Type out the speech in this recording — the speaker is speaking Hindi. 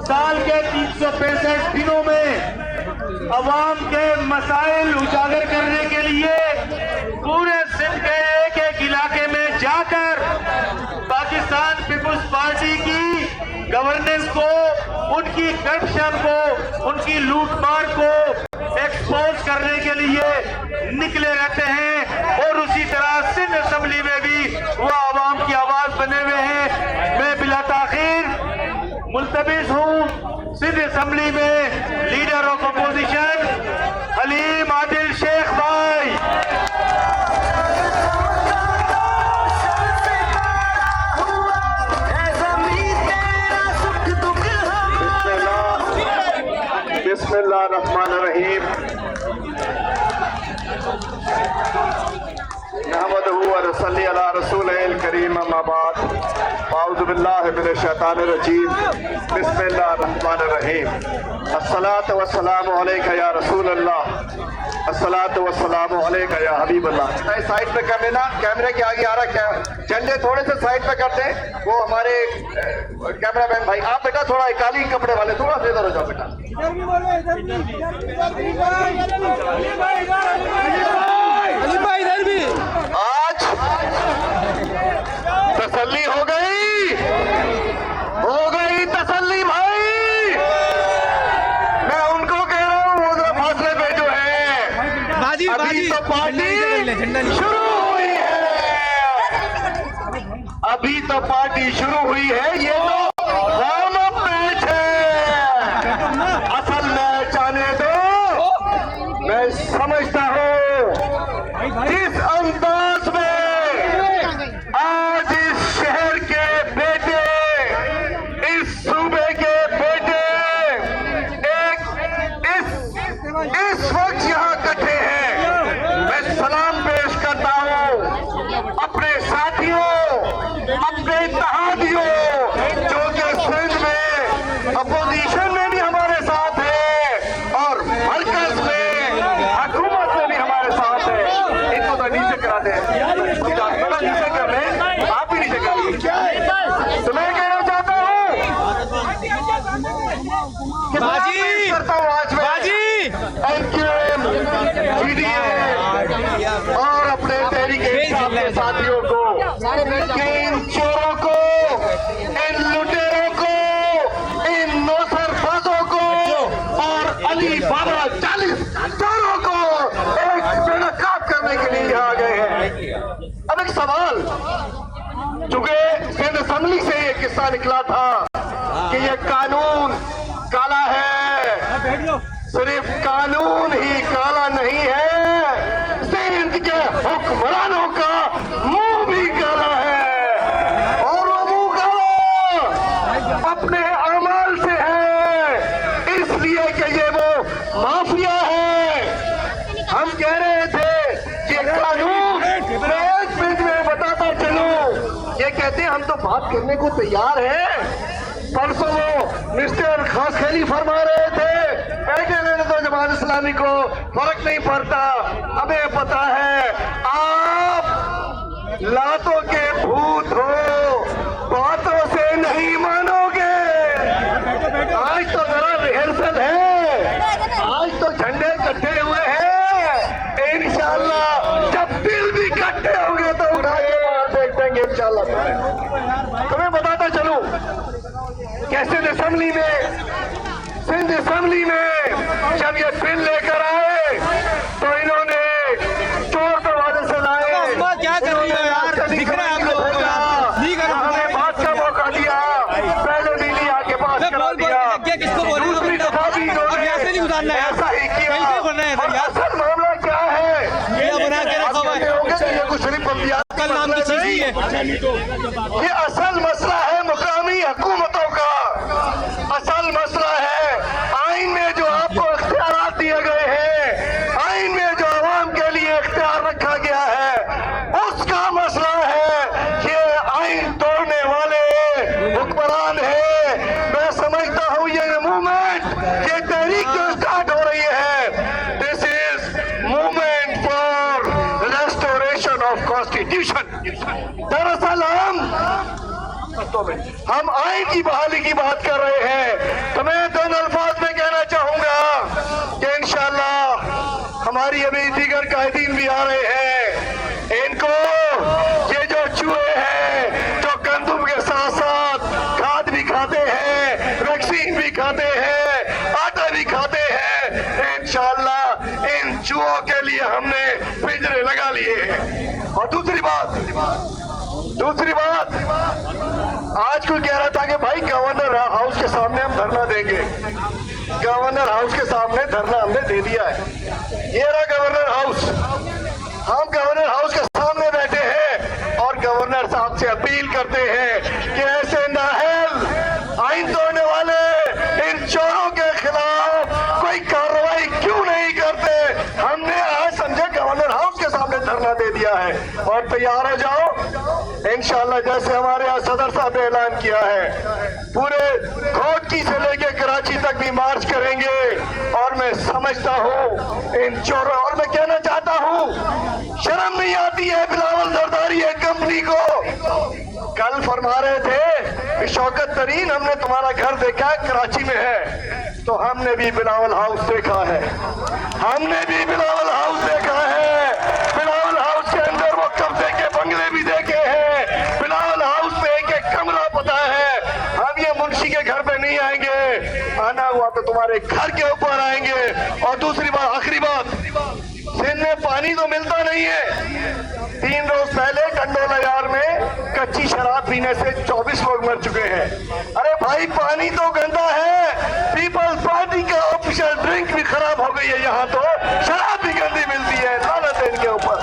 साल के 365 दिनों में अवाम के मसाइल उजागर करने के लिए पूरे सिंध के एक एक इलाके में जाकर पाकिस्तान पीपुल्स पार्टी की गवर्नेंस को, उनकी करप्शन को, उनकी लूटमार को एक्सपोज करने के लिए निकले रहते हैं। और उसी तरह सिंध असेंबली में भी वो आवाम की आवाज बने हुए हैं। मैं बिला ताखीर मुल्तबिस हूँ सिंध असेंबली में leader of opposition Haleem Adil Sheikh भाई। बिस्मिल्लाहिर्रहमानिर्रहीम। नहमदुहु व नसल्ली अला रसूलिल करीम अम्मा बाद। अऊज़ु बिल्लाहि मिनश शैतानिर रजीम। बिस्मिल्लाहिर्रहमानिर्रहीम। अस्सलातु वस्सलामु अलैका या रसूलल्लाह। अस्सलातु वस्सलामु अलैका या हबीबल्लाह। साइड पे कर लेना, कैमरे के आगे आ रहा झंडे थोड़े से साइड पे कर दे। वो हमारे कैमरामैन भाई, आप बेटा थोड़ा काली कपड़े वाले थोड़ा सा इधर हो जाओ बेटा। इधर भी आज तसल्ली हो गई तसल्ली भाई। मैं उनको कह रहा हूँ वो फासले पे जो है अभी तो पार्टी शुरू हुई है, अभी तो पार्टी शुरू हुई है। ये तो वार्म अप मैच है, असल मैच आने दो। मैं समझता हूँ जिस अंदाज में आज इस शहर के बेटे, इस सूबे के बेटे इस वक्त यहाँ इकट्ठे हैं, मैं सलाम पेश करता हूँ अपने साथियों, अपने इत्तेहादियों जो कि सिंध में अपोजिशन में भी हमारे साथ है और मरकज में हुकूमत में भी हमारे साथ है। इनको तो नीचे करा दे, नीचे कर ले, आप ही नीचे कर लीजिए। तो मैं कहना चाहता हूँ कि बाजी करता हूँ आज बाजी एमक्यूएम, पीडीए और अपने तहरीक-ए-इंसाफ के साथियों को, इन चोरों को, इन लुटेरों को, इन नौसरबाजों को और अली बाबा 40 चोरों को एक बेनकाब करने के लिए यहाँ आ गए हैं। अब एक सवाल, चूंकि सिंध असेंबली से ये किस्सा निकला था कि ये कानून काला है, सिर्फ कानून ही काला नहीं है, सिंध के हुक्मरानों का मुंह भी काला है। और वो मुंह काला अपने अमाल से है, इसलिए कि ये वो माफिया है। हम कह रहे थे कि कानून, मैं एक मिनट में बताता चलूं, ये कहते हैं हम तो बात करने को तैयार हैं। परसों वो मिस्टर खास खेली फरमा रहे थे, बैठे रहने तो जमात इस्लामी को फर्क नहीं पड़ता। हमें पता है आप लातों के भूत हो, बातों से नहीं मानोगे। आज तो जरा रिहर्सल है, आज तो झंडे इकट्ठे हुए हैं, इंशाल्लाह जब दिल भी इकट्ठे होंगे तो उठा के वहां फेंक देंगे इंशाल्लाह। तुम्हें बताता चलूं कैसे असेंबली में, सिंध असेंबली में जब ये बिल लेकर आए तो इन्होंने चोर दरवाजे से लाए। क्या कर रही हो यार, दिख रहा है आप लोगों को, हमें बात का मौका दिया, पहले दिल्ली आके बात करा दिया, दूसरी दफा भी इन्होंने ऐसा ही किया। असल मामला क्या है, ये कुछ नहीं बंदियां नाम की चीज ही है। ये असल मसला है मुकामी हुकूमतों का, असल मसला है आइन में जो आपको इख्तियार दिए गए हैं, आइन में जो आवाम के लिए इख्तियार रखा गया है, उसका मसला है। ये आइन तोड़ने वाले हुक्मरान है। मैं समझता हूँ ये मूवमेंट, ये तहरीक जो स्टार्ट हो रही है, this is movement for restoration of constitution. दरअसल हम आइन की बहाली की बात कर रहे हैं। तो भी दीगर कायदीन भी आ रहे हैं। इनको ये जो चूहे हैं जो गंदम के साथ साथ खाद भी खाते हैं, वैक्सीन भी खाते हैं, आटा भी खाते हैं, इंशाअल्लाह इन चूहों के लिए हमने पिंजरे लगा लिए हैं। और दूसरी बात आज कोई कह रहा था कि भाई गवर्नर हाउस के सामने हम धरना देंगे। गवर्नर हाउस के सामने धरना हमने दे दिया है। ये रहा गवर्नर हाउस। हम गवर्नर हाउस के सामने बैठे हैं और गवर्नर साहब से अपील करते हैं कि ऐसे नाअहल आइन तोड़ने वाले इन चोरों के खिलाफ कोई कार्रवाई क्यों नहीं करते। हमने आज समझे गवर्नर हाउस के सामने धरना दे दिया है और तैयार हो जाओ। इंशाअल्लाह जैसे हमारे यहाँ सदर साहब ने ऐलान किया है, पूरे घोटकी से लेके कराची तक भी मार्च करेंगे। और मैं समझता हूँ इन चोरों, और मैं कहना चाहता हूँ शर्म नहीं आती है बिलावल जरदारी है कंपनी को। कल फरमा रहे थे कि शौकत तरीन हमने तुम्हारा घर देखा है, कराची में है। तो हमने भी बिलावल हाउस देखा है, हमने भी बिलावल हाउस देखा है। बिलावल हाउस के अंदर वो कब्जे के बंगले भी देखे हैं। बिलावल हाउस में एक एक कमरा पता है। हम ये मुंशी के घर पे नहीं आएंगे, आना हुआ तो तुम्हारे घर के ऊपर आएंगे। और दूसरी बात, आखिरी बात, सिंध में पानी तो मिलता नहीं है। 3 रोज पहले टंडोला यार में कच्ची शराब पीने से 24 लोग मर चुके हैं। अरे भाई पानी तो गंदा है। पीपल्स पार्टी का ऑफिशियल ड्रिंक भी खराब हो गई है। यहाँ तो शराब भी गंदी मिलती है। लानत है इनके ऊपर।